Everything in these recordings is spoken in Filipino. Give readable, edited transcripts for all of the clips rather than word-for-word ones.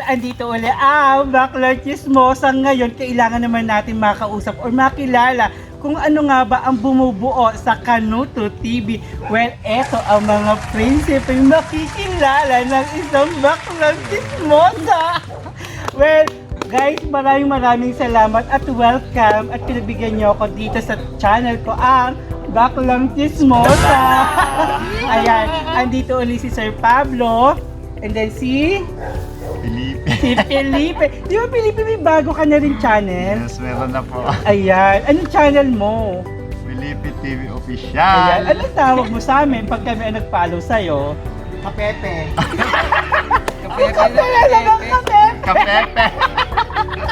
andito ulit ang Bakla Chismosa. Ngayon, kailangan naman natin makausap or makilala kung ano nga ba ang bumubuo sa Kanuto TV. Well, eto ang mga prinsipeng makikilala ng isang Bakla Chismosa. Well, guys, maraming salamat at welcome at pinabigyan niyo ako dito sa channel ko ang Baklang Chismosa. Ayan, andito ulit si Sir Pablo. And then si Felipe. Di ba Felipe, may bago ka na rin channel? Yes, meron na po. Ayan, anong channel mo? Felipe TV Ayan, Official. anong tawag mo sa amin pag kami ang nag-follow sa'yo? Kapepe. Kapepe! Kapepe.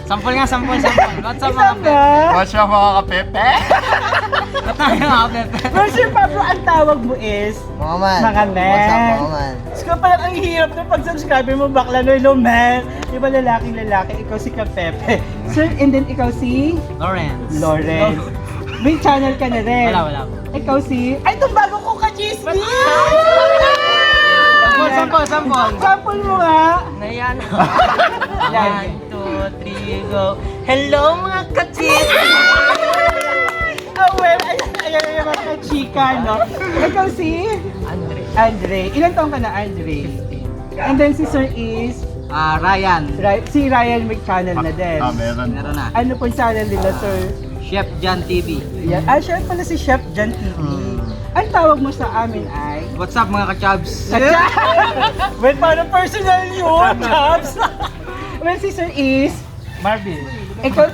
Sampol nga, sampol. What's up Isa mga ba? Watch out mga kapepe. Ba't tayo mga pepe? Pero Sir Pablo, ang tawag mo is Mga man. Mga men. What's up, mga man? Ska parang ang hirap na pag-subscribe mo, bakla no man. Di ba lalaking lalaki, ikaw si Kapepe. Sir, and then ikaw si Lawrence. Lawrence. May channel ka na rin. Wala. Ikaw si... Ay, itong bago ko ka-chismis! Sampol. Sample mo nga. Nayan. Yan. 1, 2, 3, go. Hello mga kachis! Oh, well, ayan yung mga chika, no? Ikaw si... Andre. Ilan taong ka na, Andre? 15. And then si Sir is... Ryan. Si Ryan may channel na din. Meron. Meron na. Ano po yung channel nila, Sir? Chef John TV. Yan. Siya pala si Chef John TV. Ang tawag mo sa amin ay... What's up mga kachabs? Well, paano personal yun, Chaps? Well, si Sir is... Marvin. Ikaw,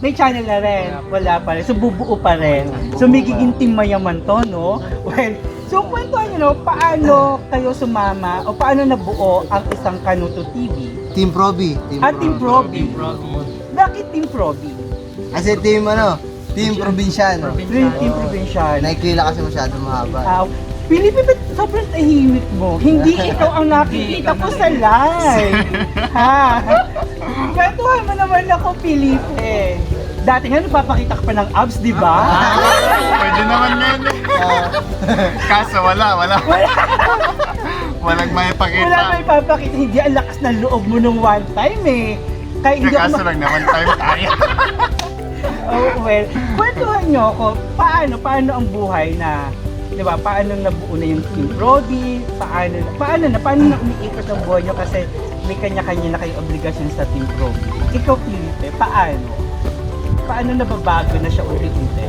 may channel na rin. Wala pa rin. So, bubuo pa rin. So, may giginting mayaman to, no? Well, so, kwentuhan nyo, no, paano kayo sumama o paano nabuo ang isang Kanuto TV? Team Proby. Team Proby. Bakit Team Proby? Kasi Team Provinciano. Team Provincial. Naikila kasi masyado mahaba. Pilipi, ba't sobrang tahimik mo? Hindi ikaw ang nakikita ko sa live. Ha? Kwentuhan mo naman ako, Pilipi. Dati nga nagpapakita ka pa ng abs, di ba? Pwede naman ngayon eh. Kaso wala. Walang may pakita. Wala may papakita. Hindi ang lakas ng loob mo nung one time eh. Kaya hindi Kaso ako lang naman time tayo. Oh, well, kwentuhan nyo ako, paano ang buhay na, di ba, paano nabuo na yung Team Brody, paano na umiikot ang buhay nyo kasi may kanya-kanya na kayong obligasyon sa Team Brody. Ikaw, Felipe, paano nababago na siya unti-unti?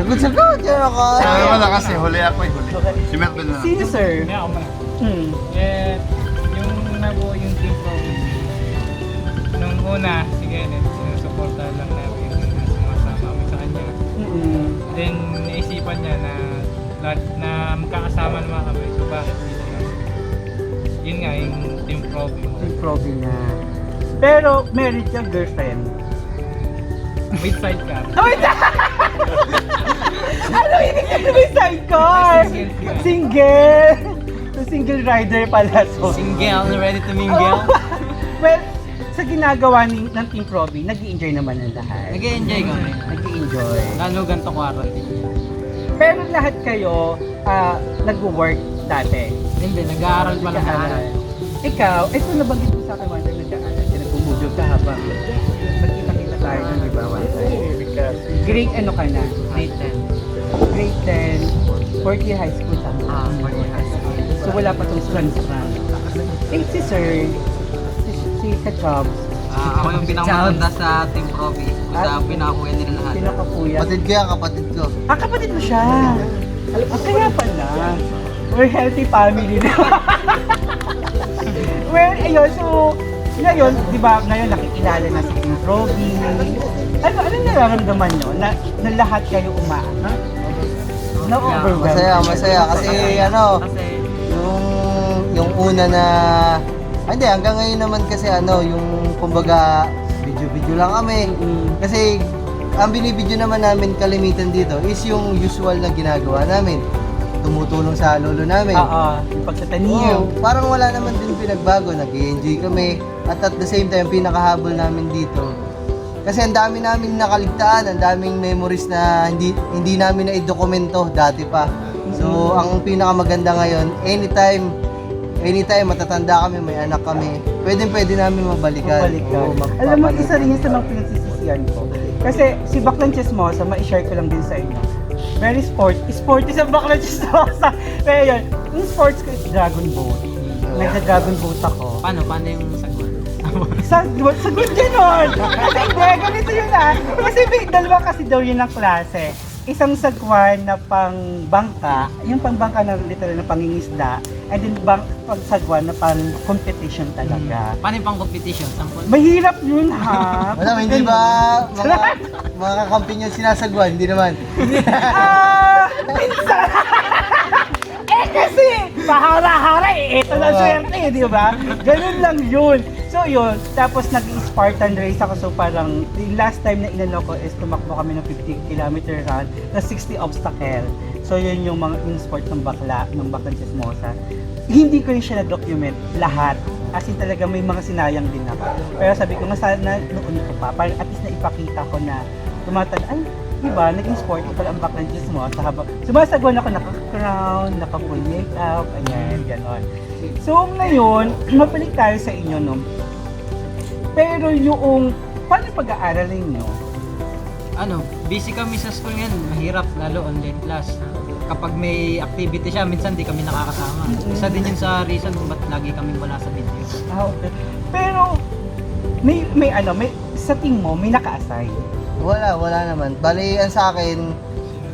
Sagot, yan ako. Sabi mo na kasi huli ako eh. Si Melvin na. Sino, sir? Ako muna. Hmm. Yung nabuo yung team ko, nung una, si Kenneth, sinusuporta lang namin yung sumasama kami sa kanya. Mm-mm. Then, naisipan niya na lahat na magkakasama naman kami. So, bakit dito na? Yun nga, yung team problem. Team Brody na. Pero, married ka, girlfriend? With sidecar. Oh, ano ibig sabihin may sidecar? Single. So, single rider pala. So, Single, ready to mingle? Well, sa ginagawa ng Team Proby, nag-i-enjoy naman ang lahat. Nag-enjoy kami. Nag-i-enjoy. Lalo ganito quarantine. Pero lahat kayo, nag-work dati. Hindi, nag-aaral pa lang Nag-aaral. Ikaw, ito nabanggit mo sa akin one time nag-aaral. Nag-bumudog ka habang magkita-kita tayo nun, di ba? One time. Grade ano ka na? Grade 10. Grade 10, 4th year high school tama. 4th year high school. So wala pa itong transfer. Eh si Sir, si Kachab, Ako yung pinakamatanda sa Team Proby. Sa pinakakuya nila lahat. pinakakuya. Kapatid ko. Kapatid mo siya. Kaya pala. We're healthy family na. Well, ayun, so, ngayon, di ba, ngayon nakikilala na si Team Proby. Ano nararamdaman nyo na lahat kayo umaangat? Na-overwhelmed? Masaya. Kasi Kasi, yung una na... Hindi, hanggang ngayon naman kasi yung kumbaga, video lang kami. Kasi, ang binibidyo naman namin kalimitan dito is yung usual na ginagawa namin. Tumutulong sa lolo namin. Yung pagtatanim. Parang wala naman din pinagbago, nag-enjoy kami. At the same time, pinakahabol namin dito. Kasi ang dami namin nakaligtaan, ang daming memories na hindi namin na i-dokumento dati pa. So, ang pinakamaganda ngayon, anytime anytime matatanda kami, may anak kami, pwede namin mabalikan. Oo, Alam mo, isa rin yun sa mga pinagsisisihan ko. Kasi si Baklang Chismosa, ma-share ko lang din sa inyo. Very sporty sa Baklang Chismosa. Kaya yun, yung sports ko is Dragon Boat. Nagda-Dragon Boat ako. Paano yung sagot? Sagot ganon! Kasi hindi, ganito yun Kasi may dalawa kasi daw yun ang klase. Isang sagwan na pang bangka, yung pang bangka na literal na pangingisda, and then pang sagwan na pang competition talaga. Paano yung pang competition? Sampol? Mahirap yun ha. Wala, hindi ba mga kakampi nyo sinasagwan? Hindi naman. Minsan. Kasi, pahara-hara ito na swerte di ba? Ganun lang yun. So yun, tapos nag-Spartan race ako, so parang, the last time na inano ko is tumakbo kami ng 50 kilometer run na 60 obstacle. So yun yung mga in-sport ng Baklang Chismosa. Hindi ko rin siya na-document lahat. As in talaga may mga sinayang din ako. Pero sabi ko nga sana noon ko pa, para at least na ipakita ko na tumatanda, ay, diba, naging sport ko pala ang Baklang Chismosa habang sumasagwan ako, naka-crown, naka-full makeup, ayan, gano'n. So ngayon, mabalik tayo sa inyo, no? Pero yung, paano pag-aaralin nyo? Busy kami sa school ngayon, mahirap lalo online class. Kapag may activity siya, minsan di kami nakakasama. Isa din yun sa reason kung ba't lagi kami wala sa video. Okay. Pero, may sa team mo, may naka-assign. Wala naman. Bali, ang sa akin,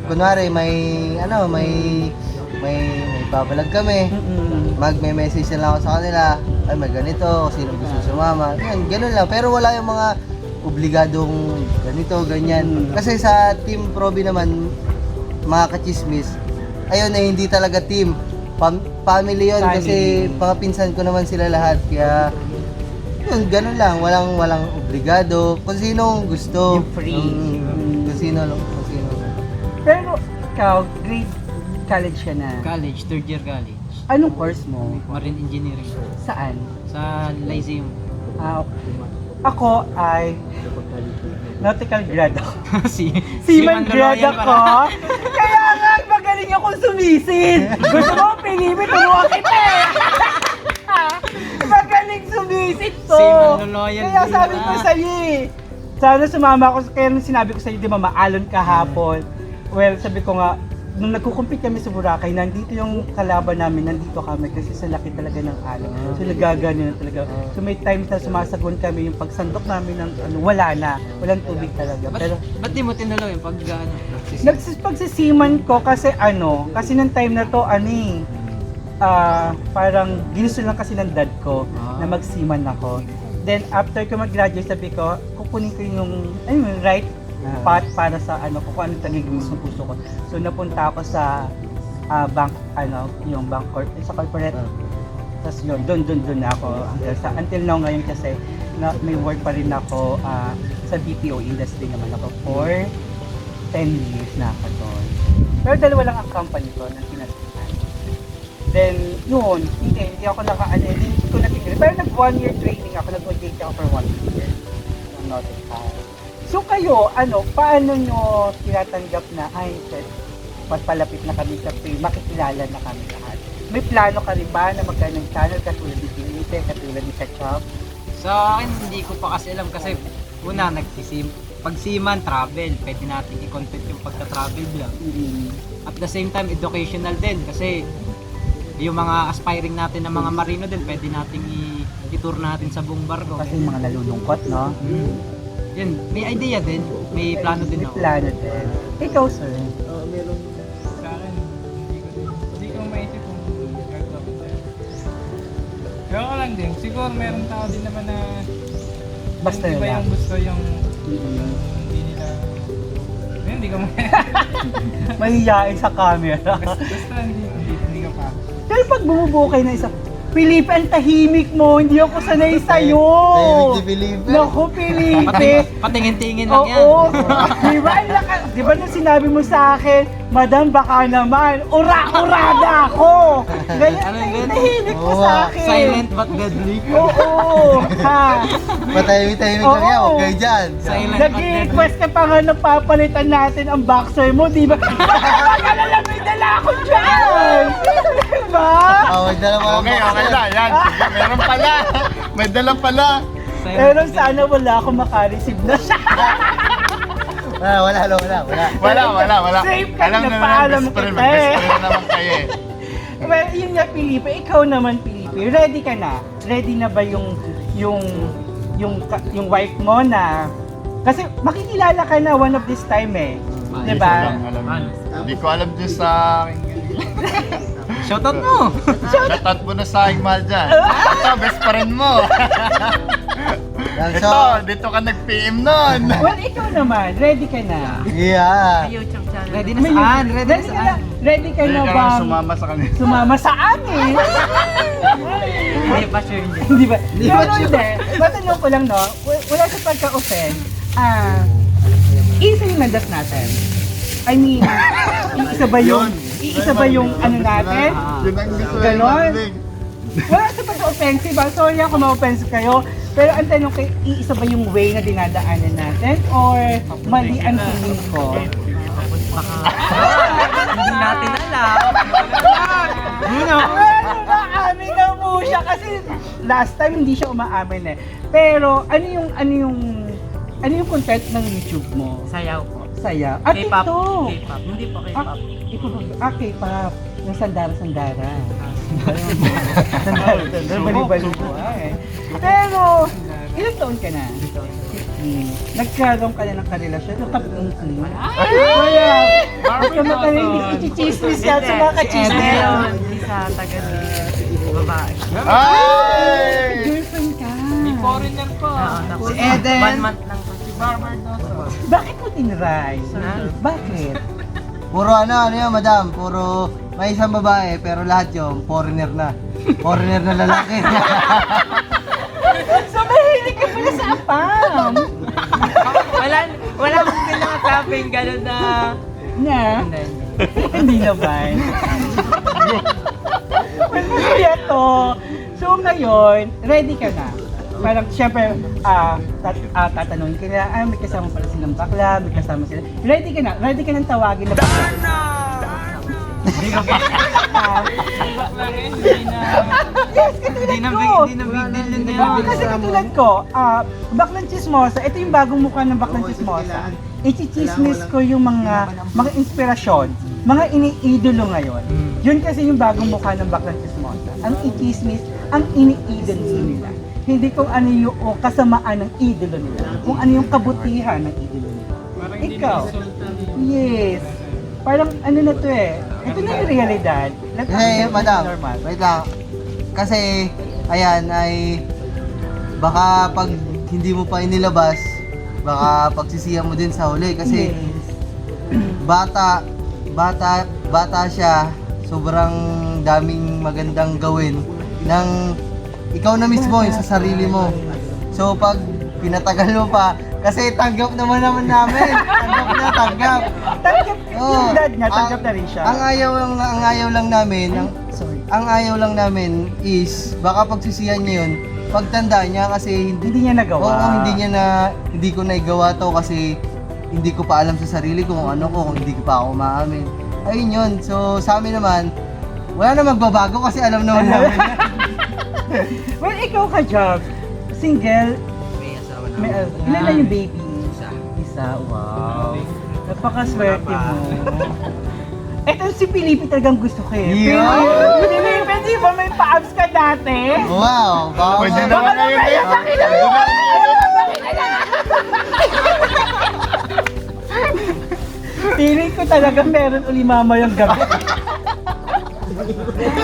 kunwari may babalag kami. May message na lang ako sa kanila, ay may ganito, sino gusto sumama. Yan, ganun lang. Pero wala yung mga obligadong ganito, ganyan. Kasi sa Team Proby naman, mga kachismis, ayun na hindi talaga team. Family yun kasi mga pinsan ko naman sila lahat. Kaya, yun, ganun lang. Walang obligado. Kung sino gusto. Yung free. Kung sino. Pero, ikaw, grade college ka na. College, third year college. Anong course mo? Marine engineering. Saan? Sa Lyceum. Okay. Ako ay nautical grad ako. Seaman Seaman grad Loloyan ako. Kaya nga, magaling akong sumisid. Gusto mo, Pilipin, turuan kita eh. Magaling sumisid to. Seaman Loloyan. Kaya sabi ko sa'yo eh. Sana sumama ako, kaya nung sinabi ko sa'yo, di ba, maalon kahapon. Well, sabi ko nga, nung nagkukumpit kami sa Boracay, nandito yung kalaban namin, nandito kami kasi sa laki talaga ng alon. So nagagano na talaga. So may times na sumasagon kami, yung pagsandok namin ng wala na, walang tubig talaga. Pero Ba't di mo tinalo yung pagsisiman ko kasi kasi nung time na to, parang ginusto lang kasi ng dad ko na magsiman ako. Then after ko mag-graduate, sabi ko, kukunin ko yung right path para sa kung ano talaga gusto ko. So napunta ako sa bank, yung bank sa corporate. Tapos yun, doon ako until now ngayon kasi may work pa rin ako sa BPO industry naman ako for 10 years na ako doon. Pero dalawa lang ang company ko na pinasukan. Then yun, hindi ako hindi ko natigil. Pero nag 1 year training ako, nag-OJT ako for 1 year. So kayo, paano nyo tinatanggap na, mas palapit na kami sa makikilala na kami lahat? May plano ka rin ba na magkaroon ng channel katulad ni Felipe, katulad ni Ketchup? Sa akin, hindi ko pa kasi alam kasi una, pag seaman, travel, pwede natin i-content yung pagka-travel vlog. At the same time, educational din kasi yung mga aspiring natin na mga marino din, pwede natin i-tour natin sa buong barko. Kasi yung mga nalulungkot, no? Yun, may idea din, may plano din ako. May plano din. Ikaw, sir? Meron sa akin, hindi ko maisip kung gagawa ko sa'yo. Pero ko lang din, siguro meron tao din naman na Basta hindi ba yun yung gusto yung hindi nila, hindi ko mahihiyain sa camera. basta hindi ka pa. Pero pag bumubuo kayo na isa, Felipe, ang tahimik mo, hindi ako sanay sa'yo. Tahimik si Felipe. Naku, Felipe. Patingin-tingin lang yan. Oo. Di ba nung sinabi mo sa akin, Madam, baka naman, ura-urada ako. Ganyan, tahimik mo sa akin. Silent but deadly. Oo. Ha. Patahimik-tahimik lang yan, Oo. huwag kayo dyan. Silent but deadly. Nag-request ka pa nga na papalitan natin ang boxer mo, di ba? Magalala, may dala ako dyan! ba? Oh, may dala pa Okay, okay na. Yan. Sige, meron pala. May dala pala. Pero sana wala akong makareceive na siya. Wala. Wala. Safe ka Alam na, naman, paalam best friend. kita eh. Best friend naman kayo eh. Well, yun nga, Felipe. Ikaw naman, Felipe. Ready ka na? Ready na ba yung wife mo na... Kasi makikilala ka na one of this time eh. Hindi ko Diba? lang alam. Hindi ko alam dyan sa akin. Shoutout mo! Shoutout mo na sa aking mahal dyan. Ito, best friend mo. Yan, Ito, so, dito ka nag-PM nun. Well, ikaw naman. Ready ka na? yeah. Ready na saan? Ready na saan? Ready ka Hindi na ka ba? lang sumama sa kanila. Sumama saan eh? Hindi pa sure hindi. Hindi ba? Pero hindi. Matanong ko lang, no? Wala sa pagka-offend. Isa yung landas natin. I mean, iisa ba yung ano natin? Yun ang gusto ko Ganon? marinig. Wala sa pagka-offensive. Sorry ako ma-offense kayo. Pero ang tanong kay, iisa ba yung way na dinadaanan natin? Or mali ang tingin ko? Hindi natin alam. Umaamin na po siya kasi last time hindi siya umaamin eh. Pero ano yung content ng YouTube mo? Sayaw po. Saya. At K-pop. ito. K-pop. Hindi po Ah, K-pop. ito ba? K-pop. Yung sandara-sandara. Sandara-sandara. Bali-bali po. Pero, ilang taon ka na? Nagkaroon ka na ng karelasyon? Kaya, basta mataling i-chismis ka sa mga kachismis. Hindi sa taga babae. Ay! Girlfriend ka. Foreigner po. Si Eden. 1 month lang po. Si Barber Doso. Bakit mo tinry? Bakit? Puro ano yan, madam. Puro may isang babae, pero lahat yung foreigner na. Foreigner na lalaki. So, mahilig ka pala sa apam. Wala akong pinaka-tapping gano'n na... Na? Hindi. Hindi naman. Masaya to. So ngayon, ready ka na. Parang siyempre, tatanungin ka na, may kasama pala silang bakla, may kasama sila. Ready ka na? Ready ka nang tawagin na bakla? Yes, katulad ko. Hindi na big deal yun na Oo, kasi katulad ko, Baklang Chismosa, ito yung bagong mukha ng Baklang Chismosa. Ichichismis ko yung mga inspirasyon, mga iniidolo ngayon. Yun kasi yung bagong mukha ng Baklang Chismosa. Ang ichismis, ang iniidolo nila. Hindi kung ano yung kasamaan ng idolo nila, kung ano yung kabutihan ng idolo nila. Ikaw. Yes. Parang ano na to eh. Ito na yung realidad. Let us Hey, get madam. normal. Wait lang. Kasi, ayan, ay baka pag hindi mo pa inilabas, baka pagsisiyan mo din sa huli. Kasi Yes. bata siya, sobrang daming magandang gawin ng ikaw na mismo yung sa sarili mo. So pag pinatagal mo pa, kasi tanggap naman namin. Tanggap. Tanggap Oo. yung dad niya, tanggap na rin siya. Ang ayaw lang namin, Sorry. ang ayaw lang namin is baka pagsisihan niya yun, pagtanda niya kasi Hindi niya nagawa. hindi ko naigawa to kasi hindi ko pa alam sa sarili ko kung ano ko, kung hindi ko pa ako umaamin. Ayun yun. So sa amin naman, wala na magbabago kasi alam naman namin. Well, ikaw ka, Job. Single. May asawa na. Ilan na yung baby? Isa. Isa. Wow. Napakaswerte mo. Eto si Felipe talagang gusto ko eh. Yeah. Felipe, di ba may pa-abs ka dati? Wow, baka Pwede naman ngayon eh. Feeling ko talaga meron uli mamayang gabi.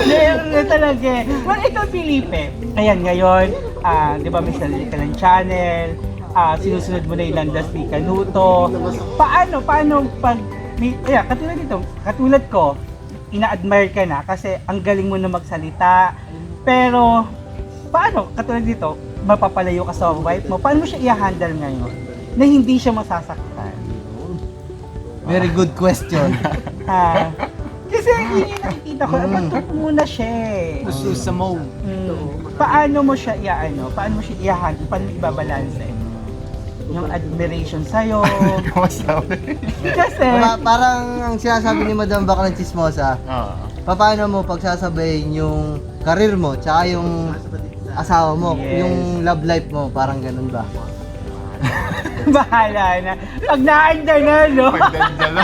Meron na talaga eh. Well, ito Felipe. Ayan, ngayon, di ba may sarili ka ng channel, sinusunod mo na yung landas ni Kanuto. Paano pag, katulad ko, ina-admire ka na kasi ang galing mo na magsalita. Pero, paano, katulad dito, mapapalayo ka sa wife mo, paano mo siya i-handle ngayon na hindi siya masasaktan? very good question. Kasi yun yung nakikita ko, matot muna siya eh. Susa mo. Paano mo siya paano mo siya i-handle, paano mo ibabalanse? Yung admiration sa'yo. Kasi, Parang ang sinasabi ni Madam Baklang Chismosa, Oo. paano mo pagsasabayin yung karir mo tsaka yung asawa mo, Yes. yung love life mo, parang ganun ba? Bahala na. Pag naandyan na, no? Pagdandala.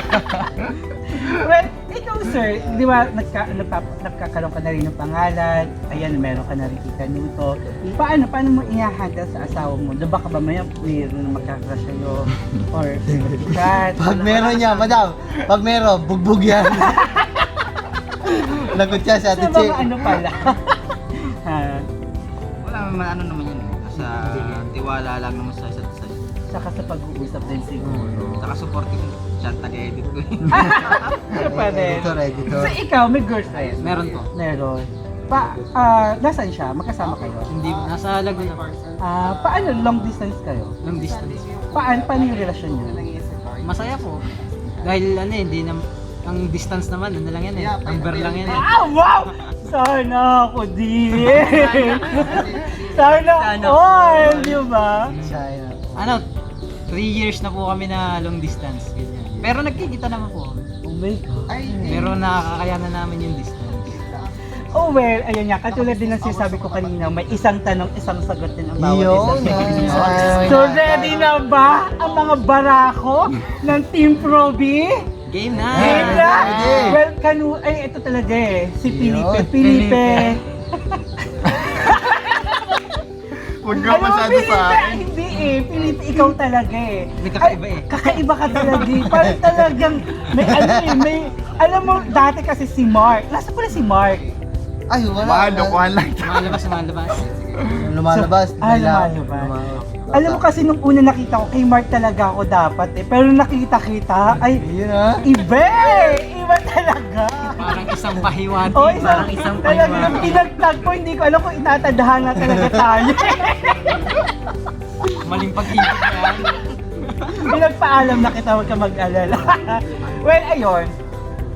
Well, ikaw sir, di ba nagkakaroon ka na rin ng pangalan, ayan, meron ka na rin kita nito. Paano mo i-handle sa asawa mo? Diba ka ba mayroon na magkakrush sa'yo? Or cat? Pag meron niya, madam, pag meron, bugbog yan. Lagot siya si Ate Sa Che. mga ano pala? Ha? Wala naman ano naman yun. Sa tiwala lang naman sa isa't isa. Saka sa pag-uusap din siguro. Saka supportive chat taga-edit ko. Siya pa rin. Editor. So ikaw, may girlfriend? Meron po. Meron. Nasaan siya? Magkasama kayo? Hindi, nasa Laguna. Paano? Long distance kayo? Long distance. Paano yung relasyon niyo? Masaya po. Dahil ano hindi na, ang distance naman, ano lang yan eh. Number lang yan eh. Wow! Sana ako din! Sana Sana all, di ba? China. Ano, 3 years na po kami na long distance. Ganyan. Pero nagkikita naman po kami. Oh my God. Pero nakakayanan namin yung distance. Oh well, ayun nga, katulad din ng sinasabi ko kanina, may isang tanong, isang sagot din ang bawat Yun, isa. So ready na ba ang mga barako ng Team Proby? Game na! Game na? Ready. Well, ito talaga eh, si Felipe. Yun. Felipe. Huwag ka Alam mo, masyado Felipe, sa akin. hindi eh. Felipe, ikaw talaga eh. May kakaiba Ay, eh. Kakaiba ka talaga eh. Parang talagang, alam mo, dati kasi si Mark. Nasa pala si Mark? Ay, wala. Mahalukuhan lang. Lumalabas. Lumalabas. Lumalabas. Alam mo kasi nung una nakita ko, kay Mark talaga ako dapat eh. Pero nung nakita-kita, ay, Yun ah. iba eh. Iba talaga. Parang isang pahiwati. Oh, parang isang talagang pahiwati. pinagtag ko, hindi ko alam kung inatadahan na talaga tayo. Maling pag-ibig yan. Pinagpaalam na kita, huwag ka mag-alala. Well, ayun.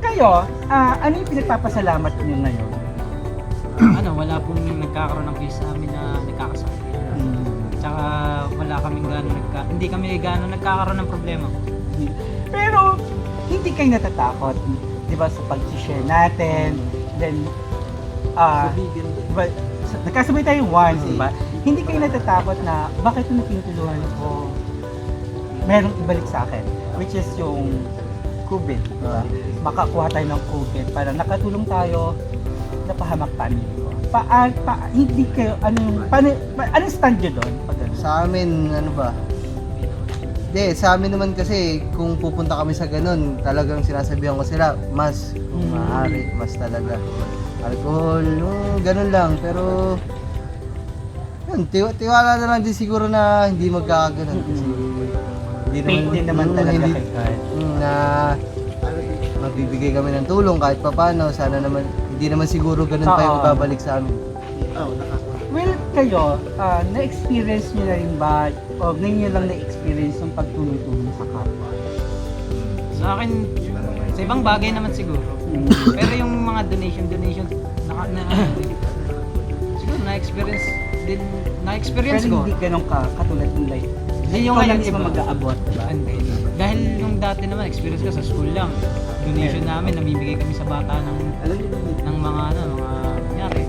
Kayo, ano yung pinagpapasalamat niyo ngayon? Ano, wala pong nagkakaroon ng case sa amin na nagkakasakit. Tsaka wala kaming hindi kami gano'n nagkakaroon ng problema. Pero, hindi kayo natatakot, di ba, sa pag-share natin, then, di ba, nagkasabay tayo once, di ba? Hindi kayo natatakot na, bakit nung pinutuluhan ko, merong ibalik sa akin, which is yung COVID, di ba? Makakuha tayo ng COVID, para nakatulong tayo, napahamak family ko. Hindi kayo, anong stand nyo doon? Pag ano? Sa amin, ano ba? Hindi, sa amin naman kasi, kung pupunta kami sa ganun, talagang sinasabihan ko sila, mas, kung maaari, mas talaga. Alcohol, ganun lang, pero, yun, tiwala na lang din siguro na hindi magkakaganon. Kasi, Faith din naman talaga kay God. Na, magbibigay kami ng tulong kahit papano, sana naman, hindi naman siguro ganun pa yung Oo. babalik sa amin. Well, kayo, na-experience nyo na rin ba, o ngayon nyo lang na-experience yung pagtulong-tulong sa kapwa? Sa akin, sa ibang bagay naman siguro. Pero yung mga donation, siguro na-experience Pero ko. hindi ganun katulad ng life. Hindi yung Ikaw lang ngayon iba iba. mag-aabot, diba? Dahil nung dati naman, experience ko sa school lang. Donation namin, namimigay kami sa bata ng mga kunyari.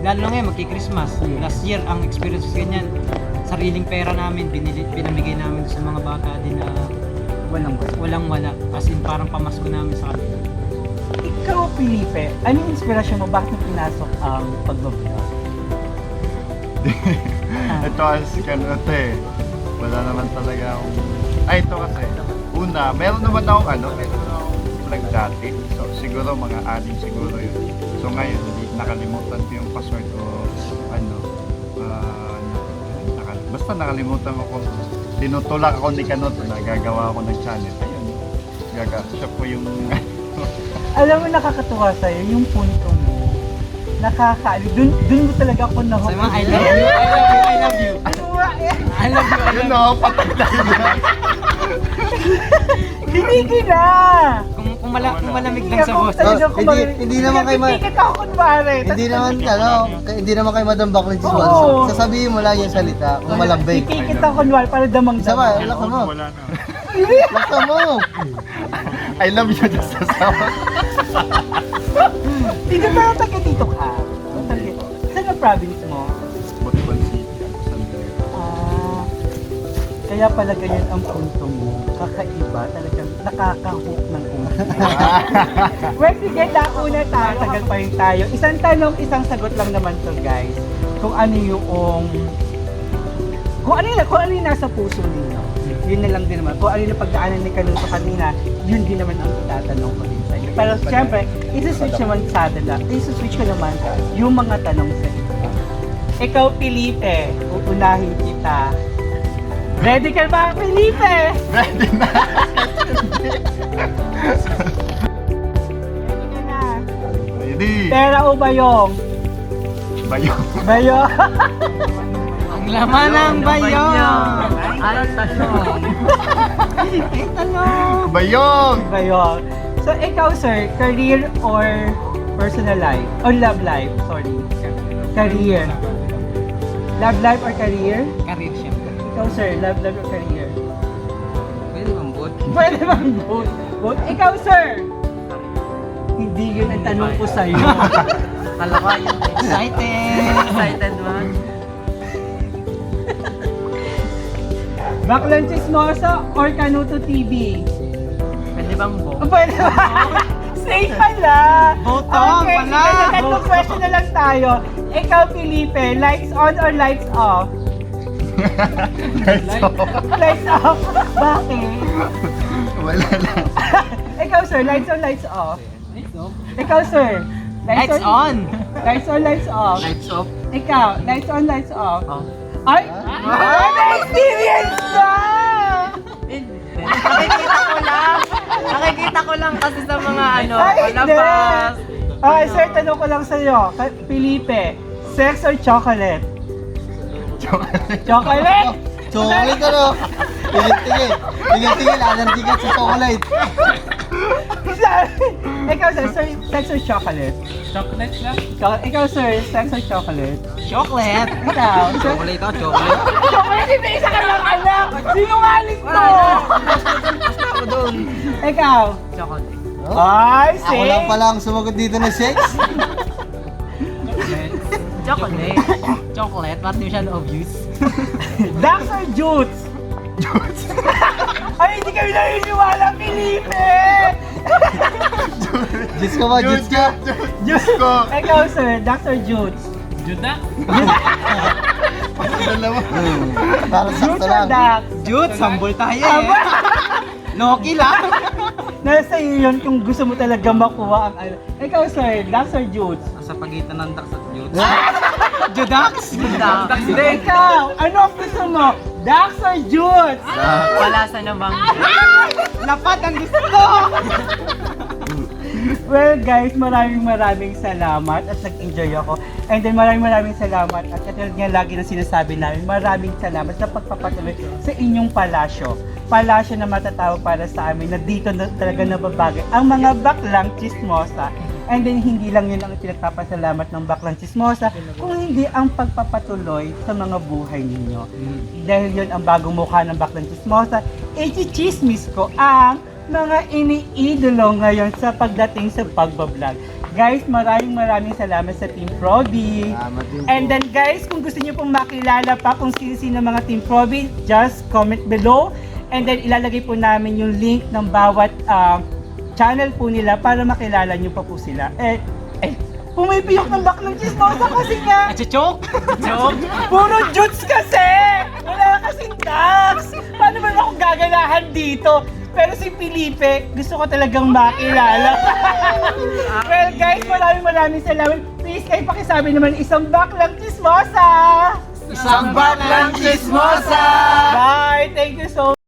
Lalo na ngayon, magki-Christmas. Last year, ang experience ko ganyan, sariling pera namin, pinamigay namin sa mga bata din na walang wala. As in, parang pamasko namin sa kanila. Ikaw, Felipe, ano yung inspirasyon mo? Bakit mo pinasok ang pagbablog? Ito kasi ito eh. Wala naman talaga akong... Ay, ito kasi. Una, meron naman akong vlog dati. So, siguro mga 6 siguro yun. So, ngayon, hindi nakalimutan ko yung password ko. Basta nakalimutan ko kung tinutulak ako ni Kanot na gagawa ako ng channel. Ayun. Siya po yung... Alam mo, nakakatuwa sa'yo, yung punto mo. Dun mo talaga ako Sa na-hook. mga I love you, I love you, I love you. Ano nga eh? I love you, I Yun love o, patag tayo na. Hindi na! you. Kung malamig lang sa boss. Hindi naman kayo Tikit ako kunwari. hindi naman kay Madam Bakla Oo. Chiswan. Sasabihin mo lang yung salita kung malambing. Tikit ako kunwari para damang Isa ba? Laksa mo. Wala na. Laksa mo. I love you just sa Hindi pa taga dito ka. Saan ang province mo? Butuan City, San Miguel. Ah, kaya pala ganyan ang punto mo. Kakaiba, talagang nakaka-hook ng una. Well, sige, nauna tayo. Tagal pa rin tayo. Isang tanong, isang sagot lang naman to, guys. Kung ano yung nasa puso ninyo. Yun na lang din naman. Kung ano yung pagdaanan ni Kanuto kanina, yun din naman ang itatanong ko din sa inyo. Pero syempre, isi-switch ko naman yung mga tanong sa inyo. Ikaw, Felipe, uunahin kita. Ready ka ba, Felipe? Ready na! Ready ka na. Ready! Pera o bayong? Bayong! Bayong. Ang laman ng bayong! Ay, tanong! Ay, tanong! Bayong! Bayong. So, ikaw, sir, career or personal life? Or love life, sorry. Career. Love life or career? Karir syempre. Ikaw, sir, love life or career? Pwede bang both? Pwede bang both? Both? Ikaw, sir! Hindi yun ang tanong ko sa'yo. Kala ko yung excited! Excited man. Baklang Chismosa or Kanuto TV? Pwede bang both? Pwede ba? Safe pala! Botong Okay, pala! sige, tatlong question na lang tayo. Ikaw, Felipe, lights on or lights off? Lights off? Bakit? Wala lang. Ikaw, sir, lights on, lights off? Ikaw, sir, Lights on! Lights on, lights off? Lights off. Ikaw, lights on, lights off? Oh. Ay! Na-experience na! Nakikita ko lang kasi sa mga Ay, hindi! labas. Okay, sir, tanong ko lang sa'yo. Felipe, sex or chocolate? Chocolate? Chocolate ano? Tigil-tigil. Tigil-tigil. Allergy ka sa chocolate. Ikaw, sir, sex or chocolate? Chocolate lang. Ikaw, sir, sex or chocolate? Chocolate. Ikaw, sir? Chocolate ako, chocolate. Chocolate, hindi isa ka lang anak! Sinungaling to! Basta ako doon. Ikaw? Chocolate. Ay, Ako lang pala ang sumagot dito na sex. Chocolate. Chocolate, ba't di siya obvious? Dax or Jutes? Ay, hindi kami naniniwala, Felipe! Diyos ka ba? Diyos ka? Diyos ko! Ikaw, sir, Dax or Jutes? Juda. Dalawa. Para sakto Jutes or lang. Dax? Dude, sambol tayo eh. Loki lang. Nasa iyo yun kung gusto mo talaga makuha ang ano. Ikaw, sir, Dax or Jutes? Sa pagitan ng Dax at Dude. Judax? Judax Ikaw, ano ang gusto mo? Dax or Jutes? Palasa namang. Lapat ang gusto ko. Well guys, maraming salamat at nag-enjoy ako. And then maraming salamat at katulad nga lagi na sinasabi namin, maraming salamat sa pagpapatuloy sa inyong palasyo. Palasyo na matatawag para sa amin na dito na talaga nababagay ang mga baklang chismosa. And then hindi lang yun ang pinagpapasalamat ng baklang chismosa, kung hindi ang pagpapatuloy sa mga buhay ninyo. Dahil yun ang bagong mukha ng baklang chismosa, i-chismis ko ang mga iniidolo ngayon sa pagdating sa pagbablog. Guys, maraming salamat sa Team Proby. Salamat din po. And then guys, kung gusto niyo pong makilala pa kung sino-sino mga Team Proby, just comment below. And then ilalagay po namin yung link ng bawat channel po nila para makilala niyo pa po sila. Pumipiyok ng baklang chismosa kasi nga. Chok? Chok? Puro jutes kasi! Wala kasing Dax! Paano ba ako gaganahan dito? Pero si Felipe, gusto ko talagang makilala. Well guys, maraming salamat. Please, kayo pakisabi naman isang baklang chismosa! Isang baklang chismosa! Bye! Thank you so much!